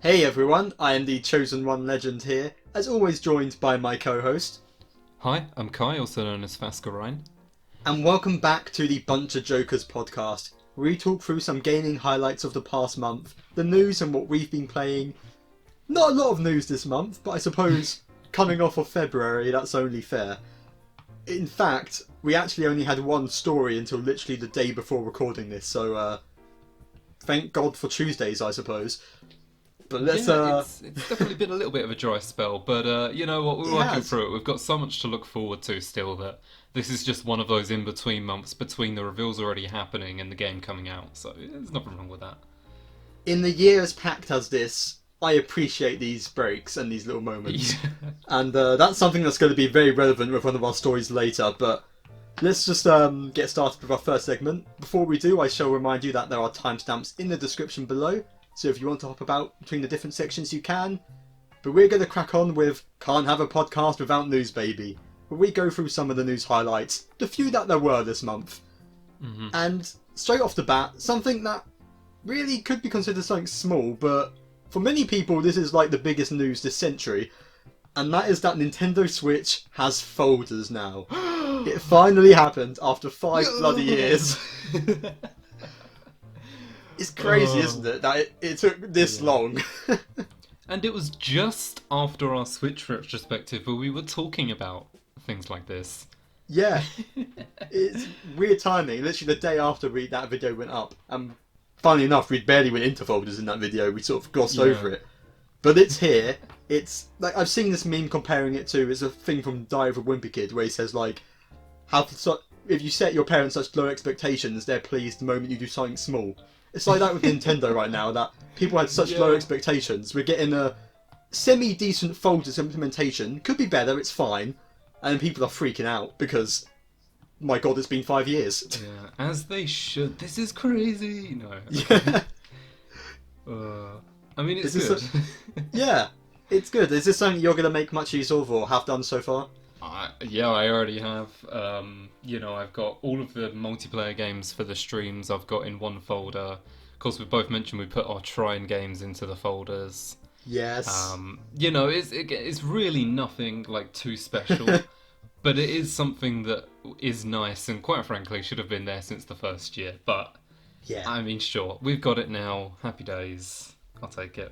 Hey everyone, I am the Chosen One Legend here, as always joined by my co-host. Hi, I'm Kai, also known as Fascurreyn. And welcome back to the BunchaJokahs Podcast, where we talk through some gaming highlights of the past month, the news and what we've been playing. Not a lot of news this month, but I suppose coming off of February, that's only fair. In fact, we actually only had one story until literally the day before recording this, so thank God for Tuesdays, I suppose. But let's It's definitely been a little bit of a dry spell, but you know what, we're working through it. We've got so much to look forward to still that this is just one of those in-between months between the reveals already happening and the game coming out, so there's nothing wrong with that. In the year as packed as this, I appreciate these breaks and these little moments. And that's something that's going to be very relevant with one of our stories later, but let's just get started with our first segment. Before we do, I shall remind you that there are timestamps in the description below, so if you want to hop about between the different sections you can. But we're going to crack on with Can't Have a Podcast Without News Baby, where we go through some of the news highlights, the few that there were this month. Mm-hmm. And straight off the bat, something that really could be considered something small, but for many people this is like the biggest news this century, and that is that Nintendo Switch has folders now. It finally happened after 5 bloody years. It's crazy, isn't it, that it took this long. And it was just after our Switch retrospective where we were talking about things like this. Yeah, it's weird timing. Literally the day after that video went up. Funnily enough, we barely went into folders in that video. We sort of glossed over it. But it's here. It's like, I've seen this meme comparing it to, it's a thing from Diary of a Wimpy Kid where he says like, if you set your parents such low expectations, they're pleased the moment you do something small. It's like that with Nintendo right now, that people had such low expectations. We're getting a semi-decent folders implementation. Could be better, it's fine. And people are freaking out because, my god, it's been 5 years. Yeah, as they should. This is crazy. No. Yeah. I mean, it's good. Yeah, it's good. Is this something you're going to make much use of or have done so far? Yeah, I already have. I've got all of the multiplayer games for the streams I've got in one folder. Of course, we both mentioned we put our Shrine games into the folders. Yes. It's really nothing like too special, but it is something that is nice and quite frankly should have been there since the first year. But yeah, I mean, sure, we've got it now. Happy days. I'll take it.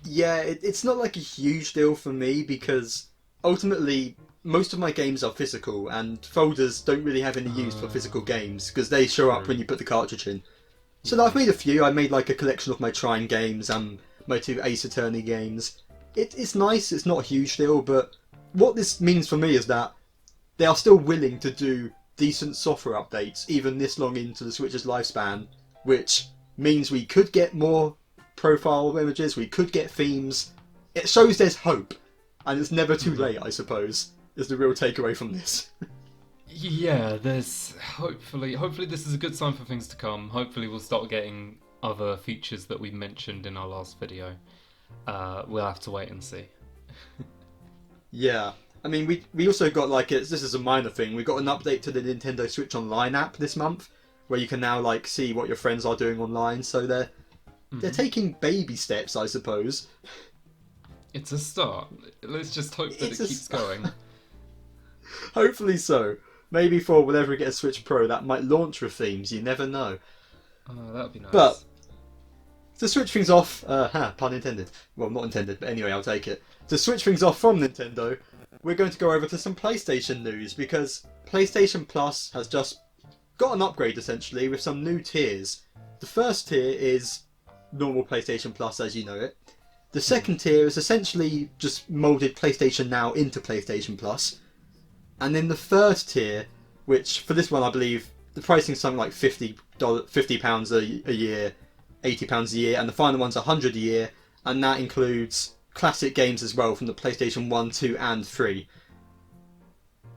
Yeah, it's not like a huge deal for me because ultimately most of my games are physical, and folders don't really have any use for physical games because they show up when you put the cartridge in. So I've made a few. I made like a collection of my Trine games and my 2 Ace Attorney games. It's nice. It's not a huge deal, but what this means for me is that they are still willing to do decent software updates even this long into the Switch's lifespan, which means we could get more profile images, we could get themes. It shows there's hope, and it's never too late, I suppose, is the real takeaway from this. Yeah, there's hopefully this is a good sign for things to come. Hopefully we'll start getting other features that we mentioned in our last video. We'll have to wait and see. Yeah, I mean, we also got this is a minor thing, we got an update to the Nintendo Switch Online app this month, where you can now like see what your friends are doing online, so they're taking baby steps, I suppose. It's a start. Let's just hope that it keeps going. Hopefully so. Maybe for whenever we get a Switch Pro, that might launch with themes. You never know. That'd be nice. But to switch things off, pun intended. Well, not intended, but anyway, I'll take it. To switch things off from Nintendo, we're going to go over to some PlayStation news because PlayStation Plus has just got an upgrade essentially with some new tiers. The first tier is normal PlayStation Plus as you know it. The second tier is essentially just molded PlayStation Now into PlayStation Plus. And then the third tier, which for this one I believe the pricing is something like £50 a year, £80 a year, and the final one's £100 a year, and that includes classic games as well from the PlayStation 1, 2 and 3.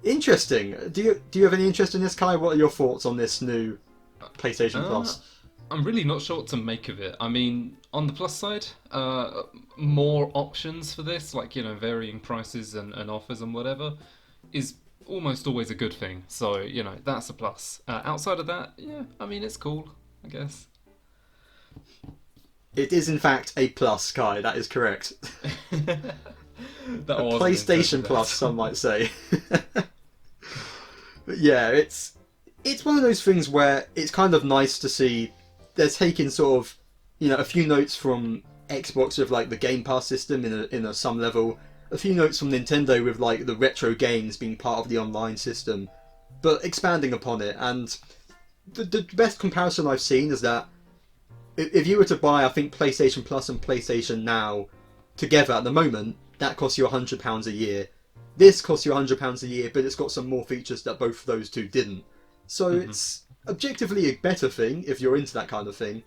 Interesting. Do you have any interest in this, Kai? What are your thoughts on this new PlayStation Plus? I'm really not sure what to make of it. I mean, on the plus side, more options for this, like, varying prices and offers and whatever, is almost always a good thing. So, that's a plus. Outside of that, yeah, I mean, it's cool, I guess. It is in fact a plus, Kai. That is correct. That a PlayStation Plus, some might say. But yeah, it's one of those things where it's kind of nice to see they're taking sort of, a few notes from Xbox with like the Game Pass system in a some level, a few notes from Nintendo with like the retro games being part of the online system, but expanding upon it. And the best comparison I've seen is that if you were to buy, I think, PlayStation Plus and PlayStation Now together at the moment, that costs you £100 a year. This costs you £100 a year, but it's got some more features that both of those two didn't. So it's objectively a better thing if you're into that kind of thing.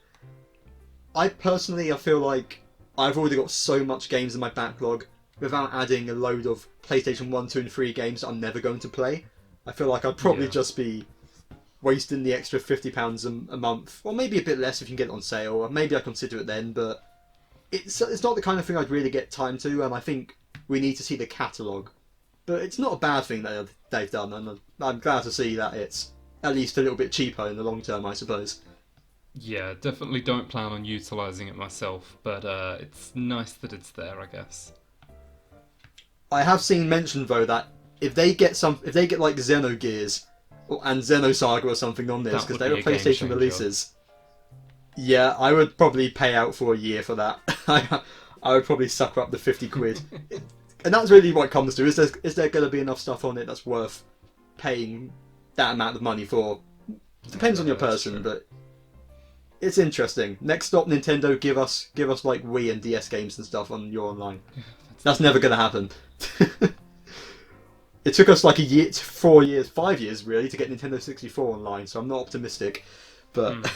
I feel like I've already got so much games in my backlog without adding a load of PlayStation 1, 2 and 3 games that I'm never going to play. I feel like I'd probably just be wasting the extra £50 a month, or maybe a bit less if you can get it on sale, or maybe I consider it then, but it's not the kind of thing I'd really get time to, and I think we need to see the catalogue. But it's not a bad thing that they've done, and I'm glad to see that it's at least a little bit cheaper in the long term, I suppose. Yeah, definitely don't plan on utilising it myself, but it's nice that it's there, I guess. I have seen mentioned though that if they get like Xenogears and Xenosaga or something on this, because they were PlayStation releases, yeah, I would probably pay out for a year for that. I would probably suck up the £50. And that's really what it comes to. Is there going to be enough stuff on it that's worth paying that amount of money for? Depends on your person, but it's interesting. Next stop, Nintendo, give us like Wii and DS games and stuff on your online. That's never going to happen. It took us like 5 years really, to get Nintendo 64 online, so I'm not optimistic. But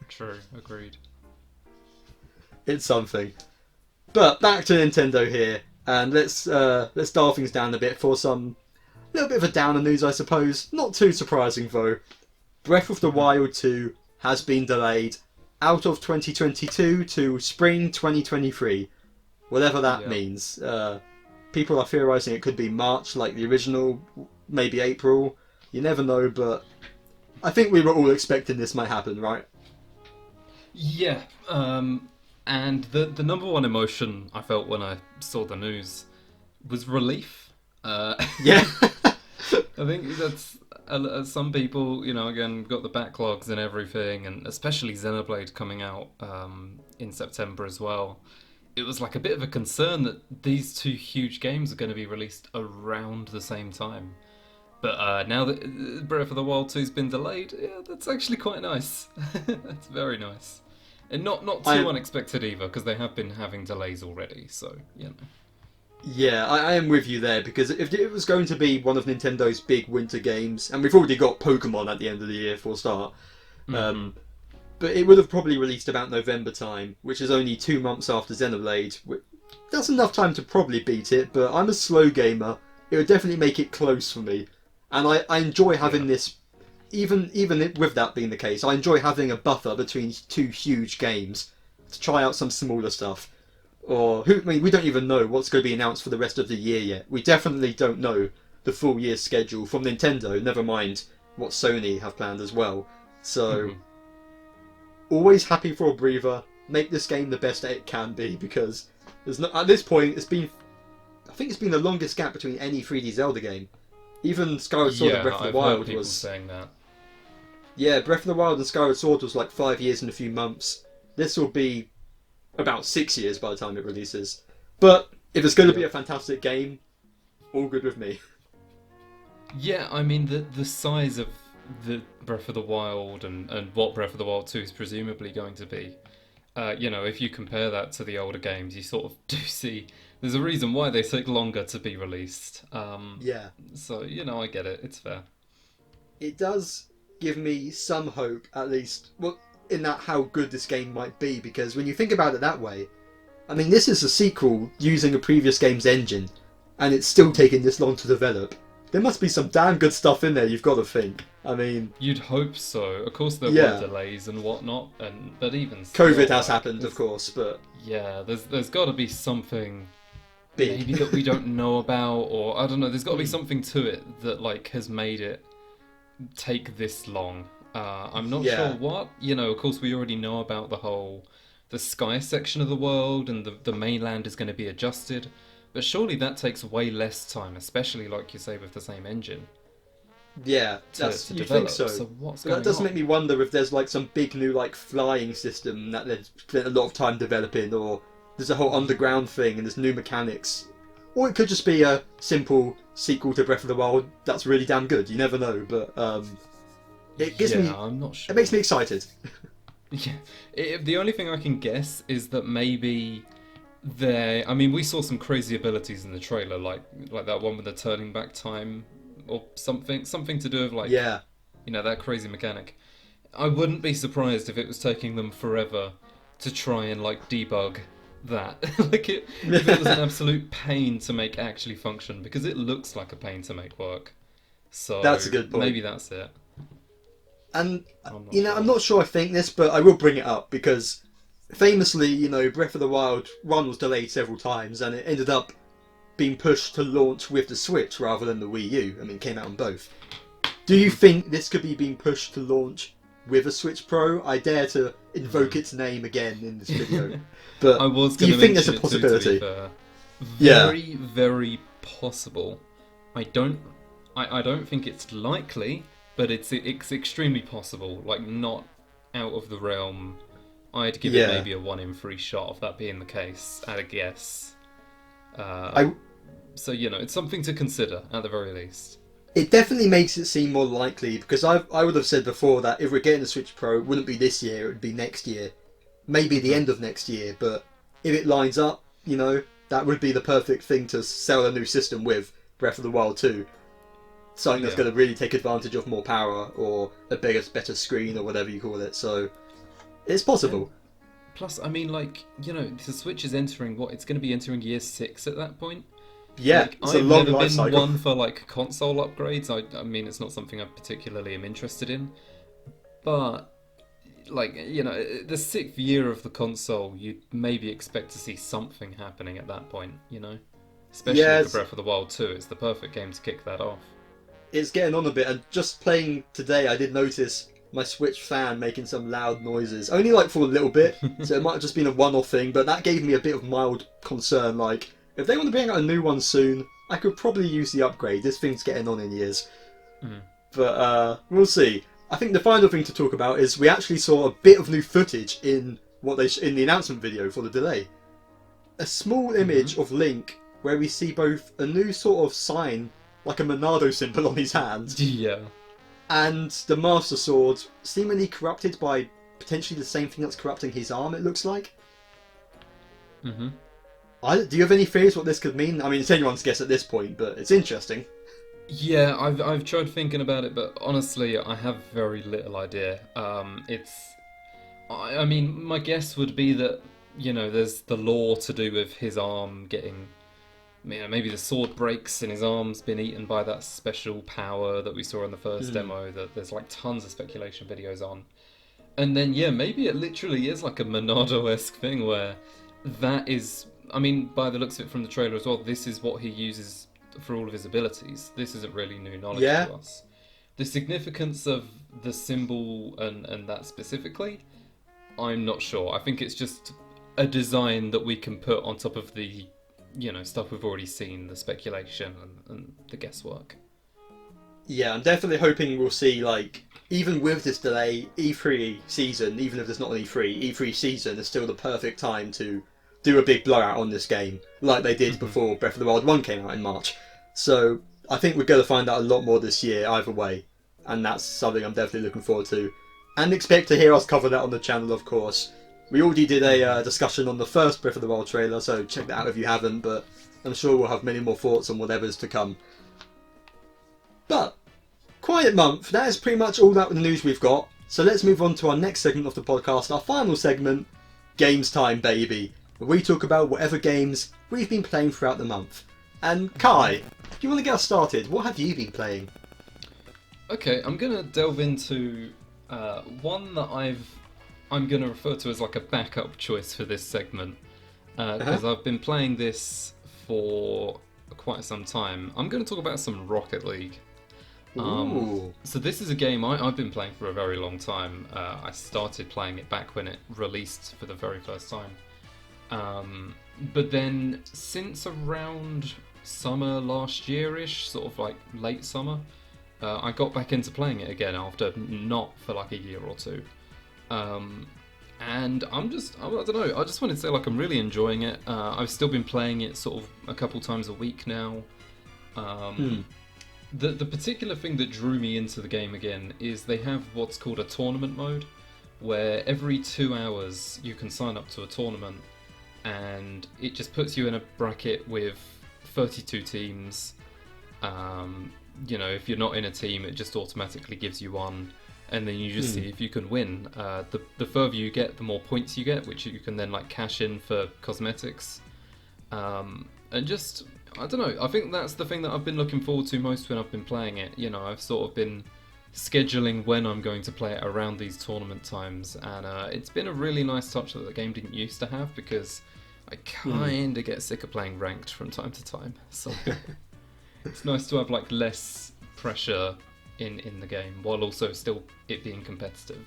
true, agreed. It's something. But back to Nintendo here, and let's dial things down a bit for some little bit of a downer news, I suppose. Not too surprising though. Breath of the Wild 2 has been delayed out of 2022 to spring 2023, whatever that means. People are theorising it could be March, like the original, maybe April. You never know, but I think we were all expecting this might happen, right? Yeah, and the number one emotion I felt when I saw the news was relief. Yeah. I think that's some people, again, got the backlogs and everything, and especially Xenoblade coming out in September as well. It was like a bit of a concern that these two huge games are going to be released around the same time. But now that Breath of the Wild 2's been delayed, yeah, that's actually quite nice. That's very nice. And not too unexpected either, because they have been having delays already, so, Yeah, I am with you there, because if it was going to be one of Nintendo's big winter games, and we've already got Pokemon at the end of the year for a start, but it would have probably released about November time, which is only 2 months after Xenoblade. That's enough time to probably beat it, but I'm a slow gamer. It would definitely make it close for me. And I enjoy having this, even with that being the case, I enjoy having a buffer between two huge games to try out some smaller stuff. We don't even know what's going to be announced for the rest of the year yet. We definitely don't know the full year schedule from Nintendo, never mind what Sony have planned as well. So, always happy for a breather. Make this game the best that it can be, because at this point, I think it's been the longest gap between any 3D Zelda game. Even Skyward Sword and Breath of the Wild was saying that. Yeah, Breath of the Wild and Skyward Sword was like 5 years and a few months. This will be about 6 years by the time it releases. But if it's going to be a fantastic game, all good with me. Yeah, I mean, the size of the Breath of the Wild and what Breath of the Wild 2 is presumably going to be, if you compare that to the older games, you sort of do see there's a reason why they take longer to be released. Yeah. So, I get it. It's fair. It does give me some hope, at least, in that how good this game might be, because when you think about it that way, I mean, this is a sequel using a previous game's engine, and it's still taking this long to develop. There must be some damn good stuff in there, you've got to think. I mean... You'd hope so. Of course there were delays and whatnot, but even still, COVID has happened, of course, but... Yeah, there's got to be something big maybe that we don't know about, or I don't know, there's got to be something to it that, has made it take this long. I'm not sure what. Of course we already know about the whole the sky section of the world and the mainland is going to be adjusted. But surely that takes way less time, especially like you say with the same engine. Yeah, to you develop. think so? So what's But going that does on? make me wonder if there's like some big new like flying system that they've spent a lot of time developing, or there's a whole underground thing and there's new mechanics, or it could just be a simple sequel to Breath of the Wild that's really damn good. You never know, but it gives me. I'm not sure. It makes me excited. Yeah, the only thing I can guess is that maybe I mean, we saw some crazy abilities in the trailer, like that one with the turning back time or something to do with like, Yeah, that crazy mechanic. I wouldn't be surprised if it was taking them forever to try and like debug that. Like if it was an absolute pain to make actually function, because it looks like a pain to make work. So that's a good point. Maybe that's it. And sure. I'm not sure I think this, but I will bring it up because famously, Breath of the Wild 1 was delayed several times and it ended up being pushed to launch with the Switch rather than the Wii U. I mean, it came out on both. Do you think this could be being pushed to launch with a Switch Pro? I dare to invoke its name again in this video. But do you think there's a possibility? Very, very possible. I don't think it's likely, but it's extremely possible. Like, not out of the realm. I'd give it maybe a 1 in 3 shot of that being the case, at a guess. So, it's something to consider, at the very least. It definitely makes it seem more likely, because I would have said before that if we're getting a Switch Pro, it wouldn't be this year, it would be next year. Maybe the end of next year, but if it lines up, that would be the perfect thing to sell a new system with, Breath of the Wild 2. Something that's going to really take advantage of more power, or a better screen, or whatever you call it, so it's possible. Plus, I mean, like, the Switch is entering, it's going to be entering year 6 at that point? Yeah, it's a long life cycle. I've never been one for, like, console upgrades. I mean, it's not something I particularly am interested in. But, like, the 6th year of the console, you'd maybe expect to see something happening at that point, Especially for Breath of the Wild 2. It's the perfect game to kick that off. It's getting on a bit, and just playing today, I did notice my Switch fan making some loud noises. Only, like, for a little bit, so it might have just been a one-off thing, but that gave me a bit of mild concern, like, if they want to bring out a new one soon, I could probably use the upgrade. This thing's getting on in years. But we'll see. I think the final thing to talk about is we actually saw a bit of new footage in in the announcement video for the delay. A small image of Link where we see both a new sort of sign, like a Monado symbol on his hand, and the Master Sword seemingly corrupted by potentially the same thing that's corrupting his arm, it looks like. Do you have any theories what this could mean? I mean, it's anyone's guess at this point, but it's interesting. Yeah, I've tried thinking about it, but honestly, I have very little idea. I mean, my guess would be that, there's the lore to do with his arm getting, maybe the sword breaks and his arm's been eaten by that special power that we saw in the first demo, that there's like tons of speculation videos on. And then, maybe it literally is like a Monado-esque thing where that is, I mean, by the looks of it from the trailer as well, this is what he uses for all of his abilities. This isn't really new knowledge to us. The significance of the symbol and that specifically, I'm not sure. I think it's just a design that we can put on top of the, stuff we've already seen, the speculation and the guesswork. Yeah, I'm definitely hoping we'll see, like, even with this delay, E3 season, even if there's not an E3 season is still the perfect time to do a big blowout on this game, like they did before Breath of the Wild 1 came out in March. So I think we're going to find out a lot more this year either way, and that's something I'm definitely looking forward to. And expect to hear us cover that on the channel, of course. We already did a discussion on the first Breath of the Wild trailer, so check that out if you haven't, but I'm sure we'll have many more thoughts on whatever's to come. But, quiet month, that is pretty much all that the news we've got, so let's move on to our next segment of the podcast, our final segment, Games Time Baby, where we talk about whatever games we've been playing throughout the month. And Kai, do you want to get us started? What have you been playing? Okay, I'm going to delve into one that I'm going to refer to as like a backup choice for this segment, because I've been playing this for quite some time. I'm going to talk about some Rocket League. So this is a game I've been playing for a very long time. I started playing it back when it released for the very first time. But then since around summer last year-ish, sort of like late summer, I got back into playing it again after not for like a year or two. And I don't know, I just wanted to say like I'm really enjoying it. I've still been playing it sort of a couple times a week now. The particular thing that drew me into the game again is they have what's called a tournament mode, where every 2 hours you can sign up to a tournament, and it just puts you in a bracket with 32 teams. If you're not in a team, it just automatically gives you one, and then you just see if you can win. The further you get, the more points you get, which you can then like cash in for cosmetics. And just, I don't know, I think that's the thing that I've been looking forward to most when I've been playing it. I've sort of been scheduling when I'm going to play it around these tournament times, and it's been a really nice touch that the game didn't used to have, because I kinda get sick of playing ranked from time to time. So it's nice to have like less pressure in the game, while also still it being competitive,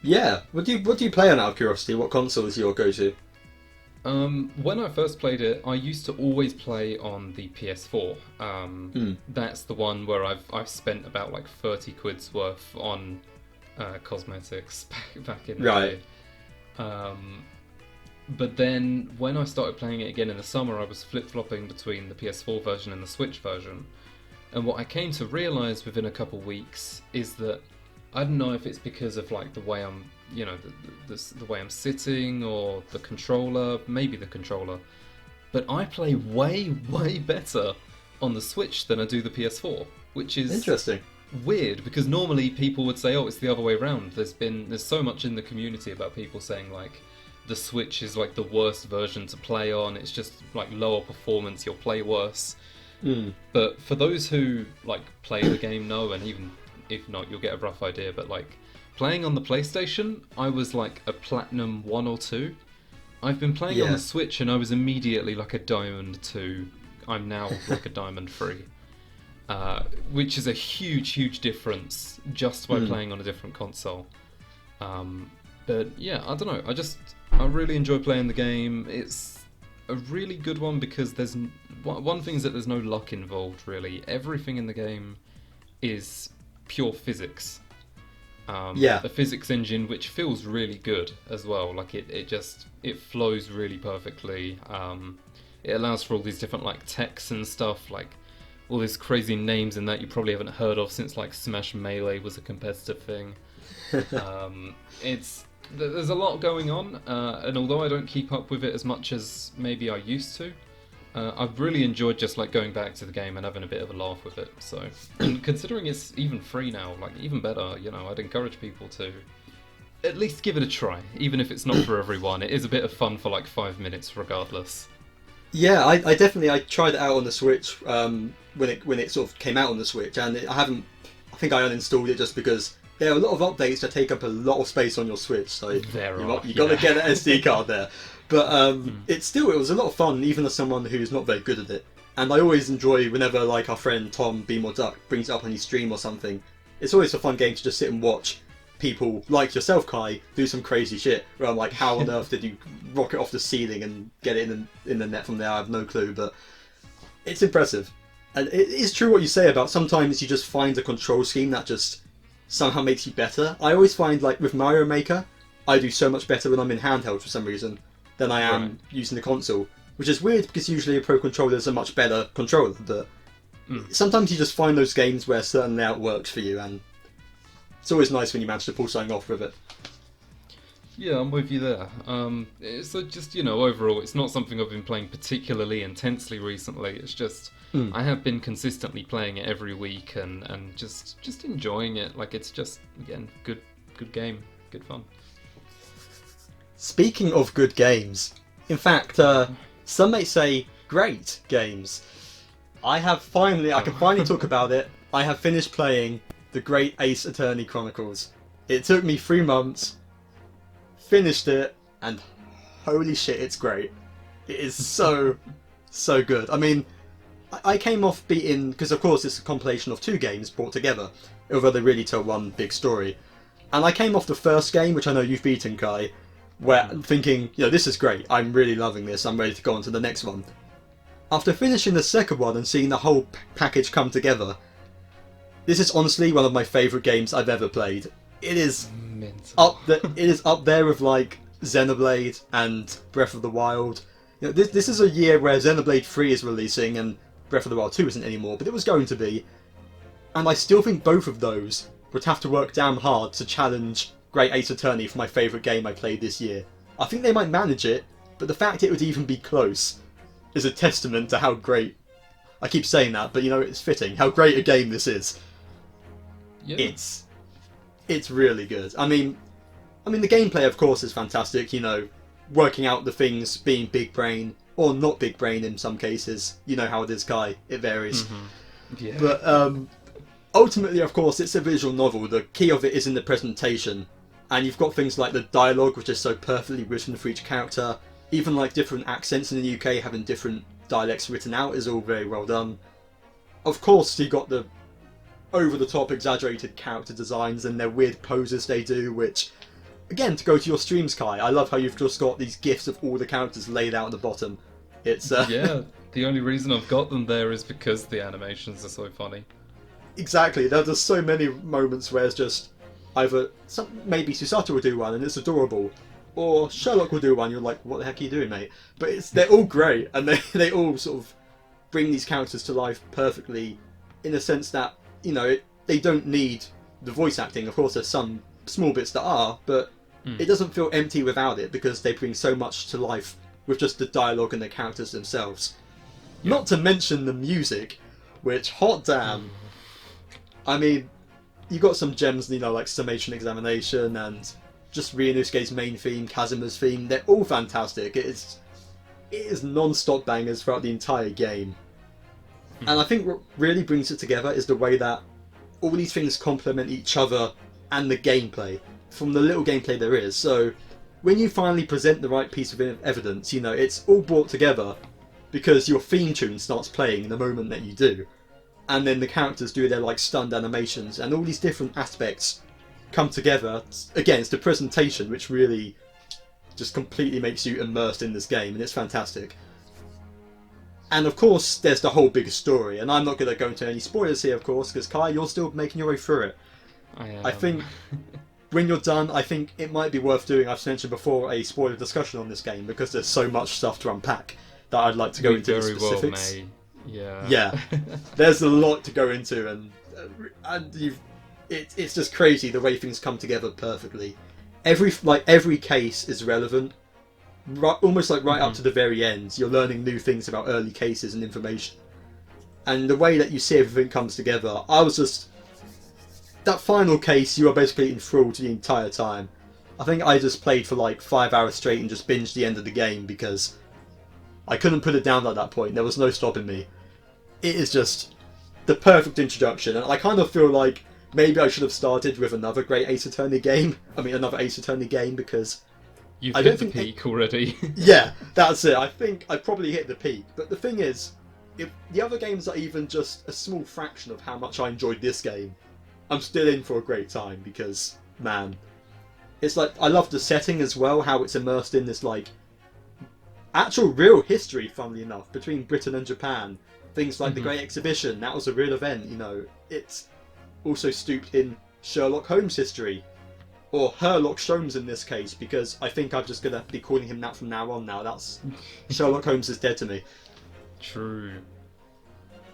Yeah. What do you play on, out of curiosity? What console is your go-to? When I first played it, I used to always play on the PS4. That's the one where I've spent about like 30 quid's worth on cosmetics back in the day. But then when I started playing it again in the summer, I was flip-flopping between the PS4 version and the Switch version. And what I came to realise within a couple weeks is that, I don't know if it's because of like the way I'm, the way I'm sitting, or the controller, maybe the controller, but I play way, way better on the Switch than I do the PS4, which is interesting. Weird, because normally people would say, oh, it's the other way around. There's so much in the community about people saying like the Switch is like the worst version to play on, it's just like lower performance, you'll play worse. But for those who like play the game know, and even if not, you'll get a rough idea, but like playing on the PlayStation, I was like a Platinum 1 or 2. I've been playing on the Switch and I was immediately like a Diamond 2. I'm now like a Diamond 3. Which is a huge, huge difference just by playing on a different console. But yeah, I don't know, I really enjoy playing the game. It's a really good one because there's one thing is that there's no luck involved, really. Everything in the game is pure physics. A physics engine which feels really good as well. Like it flows really perfectly. It allows for all these different like techs and stuff, like all these crazy names in that you probably haven't heard of since like Smash Melee was a competitive thing. There's a lot going on, and although I don't keep up with it as much as maybe I used to, I've really enjoyed just like going back to the game and having a bit of a laugh with it. So, and considering it's even free now, like even better, I'd encourage people to at least give it a try, even if it's not for everyone. It is a bit of fun for like 5 minutes regardless. Yeah, I definitely tried it out on the Switch when it sort of came out on the Switch, and I think I uninstalled it just because there are a lot of updates that take up a lot of space on your Switch, so you've got to get an SD card there. But it was a lot of fun, even as someone who's not very good at it. And I always enjoy whenever like our friend Tom Be More Duck brings it up on his stream or something. It's always a fun game to just sit and watch people like yourself, Kai, do some crazy shit. Where I'm like, how on earth did you rocket off the ceiling and get it in the net from there? I have no clue, but it's impressive. And it is true what you say about sometimes you just find a control scheme that just somehow makes you better. I always find like with Mario Maker, I do so much better when I'm in handheld for some reason than I am using the console, which is weird because usually a Pro Controller is a much better controller, but sometimes you just find those games where a certain layout works for you, and it's always nice when you manage to pull something off with it. Yeah, I'm with you there. So just, overall, it's not something I've been playing particularly intensely recently. It's just, I have been consistently playing it every week and just enjoying it. Like, it's just, again, good game, good fun. Speaking of good games, in fact, some may say great games. I can finally talk about it. I have finished playing the Great Ace Attorney Chronicles. It took me 3 months, finished it, and holy shit, it's great. It is so good. I mean, I came off beating, because of course it's a compilation of 2 games brought together, although they really tell one big story. And I came off the first game, which I know you've beaten, Kai, where thinking, this is great, I'm really loving this, I'm ready to go on to the next one. After finishing the second one and seeing the whole package come together, this is honestly one of my favourite games I've ever played. It is up there with like Xenoblade and Breath of the Wild. This is a year where Xenoblade 3 is releasing and Breath of the Wild 2 isn't anymore, but it was going to be. And I still think both of those would have to work damn hard to challenge Great Ace Attorney for my favourite game I played this year. I think they might manage it, but the fact it would even be close is a testament to how great... I keep saying that, but it's fitting. How great a game this is. Yeah. It's really good. I mean, the gameplay, of course, is fantastic. Working out the things, being big brain, or not big brain in some cases. You know how it is, Kai. It varies. Mm-hmm. Yeah. But ultimately, of course, it's a visual novel. The key of it is in the presentation. And you've got things like the dialogue, which is so perfectly written for each character. Even like different accents in the UK having different dialects written out is all very well done. Of course, you got the over-the-top exaggerated character designs and their weird poses they do, which, again, to go to your streams, Kai, I love how you've just got these gifs of all the characters laid out at the bottom. It's Yeah, the only reason I've got them there is because the animations are so funny. Exactly, there's just so many moments where it's just either maybe Susato will do one and it's adorable, or Sherlock will do one, you're like, what the heck are you doing, mate? But they're all great, and they all sort of bring these characters to life perfectly, in a sense that, they don't need the voice acting. Of course, there's some small bits that are, but it doesn't feel empty without it, because they bring so much to life with just the dialogue and the characters themselves. Yeah. Not to mention the music, which, hot damn, I mean, you got some gems, like Summation Examination and just Ryunosuke's main theme, Kazuma's theme. They're all fantastic. It is non-stop bangers throughout the entire game. And I think what really brings it together is the way that all these things complement each other and the gameplay, from the little gameplay there is. So when you finally present the right piece of evidence, it's all brought together because your theme tune starts playing the moment that you do. And then the characters do their stunned animations, and all these different aspects come together. Again, it's the presentation which really just completely makes you immersed in this game, and it's fantastic. And of course, there's the whole big story, and I'm not going to go into any spoilers here, of course, because Kai, you're still making your way through it. I think when you're done, I think it might be worth doing, I've mentioned before, a spoiler discussion on this game, because there's so much stuff to unpack that I'd like to go into the specifics. Well, yeah. Yeah, there's a lot to go into, and it's just crazy the way things come together perfectly. Every case is relevant. Almost right up to the very end, you're learning new things about early cases and information. And the way that you see everything comes together, that final case, you are basically enthralled the entire time. I think I just played for 5 hours straight and just binged the end of the game because I couldn't put it down at that point. There was no stopping me. It is just the perfect introduction, and I kind of feel like maybe I should have started with another great Ace Attorney game. Another Ace Attorney game, because You've hit the peak already. Yeah, that's it. I think I probably hit the peak. But the thing is, if the other games are even just a small fraction of how much I enjoyed this game, I'm still in for a great time because, man, it's I love the setting as well, how it's immersed in this actual real history, funnily enough, between Britain and Japan. Things like the Great Exhibition, that was a real event, It's also stooped in Sherlock Holmes history. Or Herlock Sholmes in this case, because I think I'm just going to be calling him that from now on now. That's Sherlock Holmes is dead to me. True.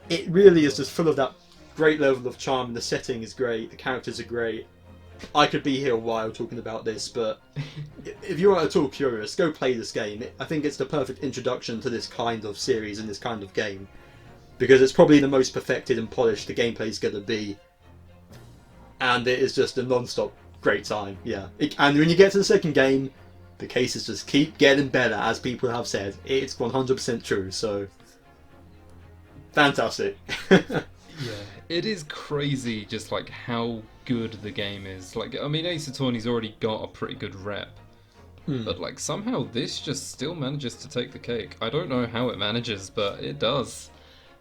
It really is just full of that great level of charm. The setting is great, the characters are great. I could be here a while talking about this, but if you are at all curious, go play this game. I think it's the perfect introduction to this kind of series and this kind of game. Because it's probably the most perfected and polished the gameplay is going to be. And it is just a non-stop great time, yeah. And when you get to the second game, the cases just keep getting better, as people have said. It's 100% true, so... Fantastic. Yeah, it is crazy just how good the game is. Ace Attorney's already got a pretty good rep. But somehow this just still manages to take the cake. I don't know how it manages, but it does.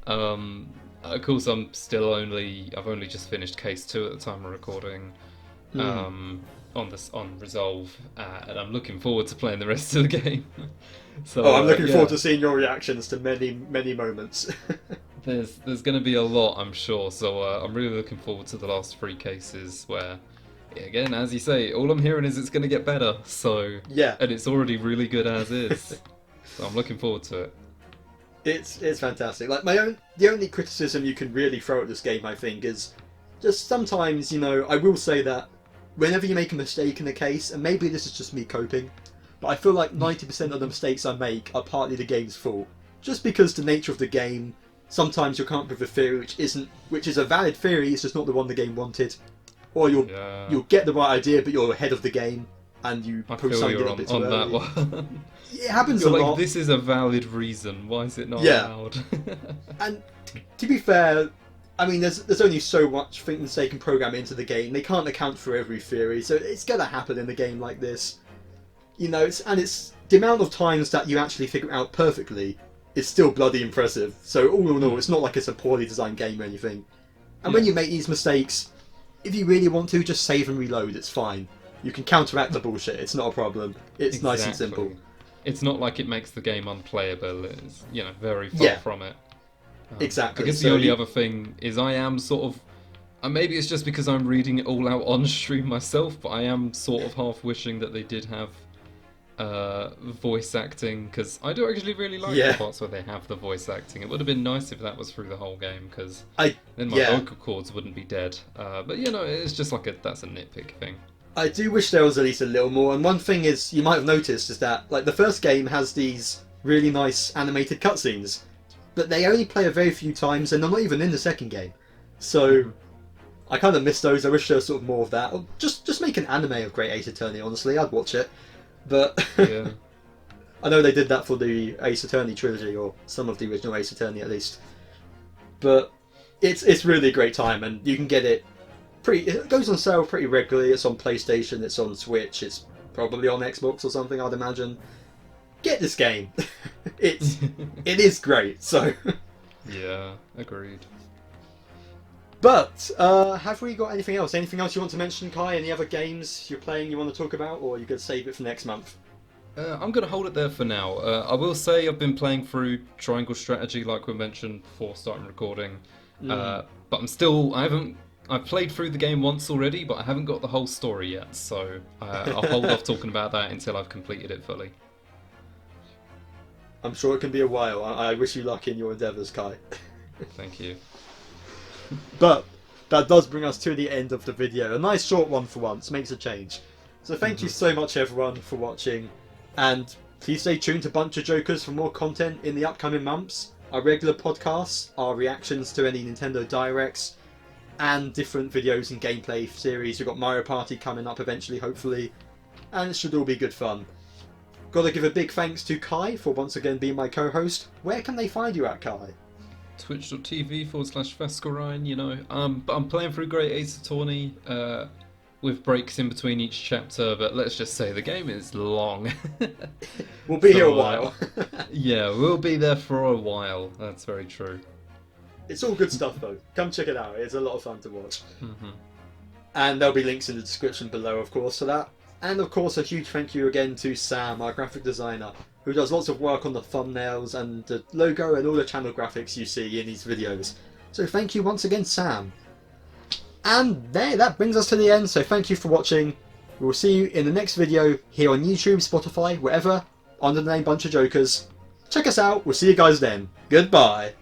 Of course, I've only just finished Case 2 at the time of recording. On Resolve, and I'm looking forward to playing the rest of the game. So I'm looking forward to seeing your reactions to many moments. There's going to be a lot, I'm sure. So I'm really looking forward to the last 3 cases where, again, as you say, all I'm hearing is it's going to get better. So yeah, and it's already really good as is. So I'm looking forward to it. It's fantastic. Like the only criticism you can really throw at this game, I think, is just sometimes, I will say that whenever you make a mistake in a case, and maybe this is just me coping, but I feel like 90% of the mistakes I make are partly the game's fault. Just because the nature of the game, sometimes you'll come up with a theory which is a valid theory, it's just not the one the game wanted. Or you'll get the right idea, but you're ahead of the game, and you post something a little bit too early. That one. It happens you're a like, lot. This is a valid reason. Why is it not allowed? And to be fair, I mean, there's only so much things they can program into the game. They can't account for every theory, so it's gonna happen in a game like this. It's the amount of times that you actually figure it out perfectly is still bloody impressive. So all in all, it's not like it's a poorly designed game or anything. And when you make these mistakes, if you really want to, just save and reload. It's fine. You can counteract the bullshit. It's not a problem. It's nice and simple. It's not like it makes the game unplayable. It's very far from it. Exactly. I guess the only other thing is I am sort of, and maybe it's just because I'm reading it all out on stream myself, but I am sort of half wishing that they did have voice acting, because I do actually really like the parts where they have the voice acting. It would have been nice if that was through the whole game, because then my vocal cords wouldn't be dead. But it's just like that's a nitpick thing. I do wish there was at least a little more. And one thing is, you might have noticed, is that the first game has these really nice animated cutscenes, but they only play a very few times, and they're not even in the second game. So I kind of miss those. I wish there was sort of more of that. Or just make an anime of Great Ace Attorney. Honestly, I'd watch it. But I know they did that for the Ace Attorney trilogy, or some of the original Ace Attorney at least. But it's really a great time, and you can get it. It goes on sale pretty regularly. It's on PlayStation. It's on Switch. It's probably on Xbox or something, I'd imagine. Get this game. it is great. So yeah, agreed. But have we got anything else? Anything else you want to mention, Kai? Any other games you're playing you want to talk about, or are you going to save it for next month? I'm going to hold it there for now. I will say I've been playing through Triangle Strategy, like we mentioned before starting recording. But I've played through the game once already, but I haven't got the whole story yet, so I'll hold off talking about that until I've completed it fully. I'm sure it can be a while. I wish you luck in your endeavours, Kai. Thank you. But that does bring us to the end of the video. A nice short one for once, makes a change. So thank you so much everyone for watching, and please stay tuned to BunchaJokahs for more content in the upcoming months. Our regular podcasts, our reactions to any Nintendo Directs, and different videos and gameplay series. We've got Mario Party coming up eventually, hopefully, and it should all be good fun. Gotta give a big thanks to Kai for once again being my co-host. Where can they find you at, Kai? Twitch.tv/Fascurreyn, but I'm playing through Great Ace Attorney with breaks in between each chapter, but let's just say the game is long. We'll be here a while. Yeah, we'll be there for a while, that's very true. It's all good stuff though. Come check it out. It's a lot of fun to watch. And there'll be links in the description below, of course, to that. And of course, a huge thank you again to Sam, our graphic designer, who does lots of work on the thumbnails and the logo and all the channel graphics you see in these videos. So thank you once again, Sam. And that brings us to the end, so thank you for watching. We'll see you in the next video here on YouTube, Spotify, wherever, under the name BunchaJokahs. Check us out. We'll see you guys then. Goodbye.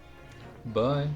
Bye.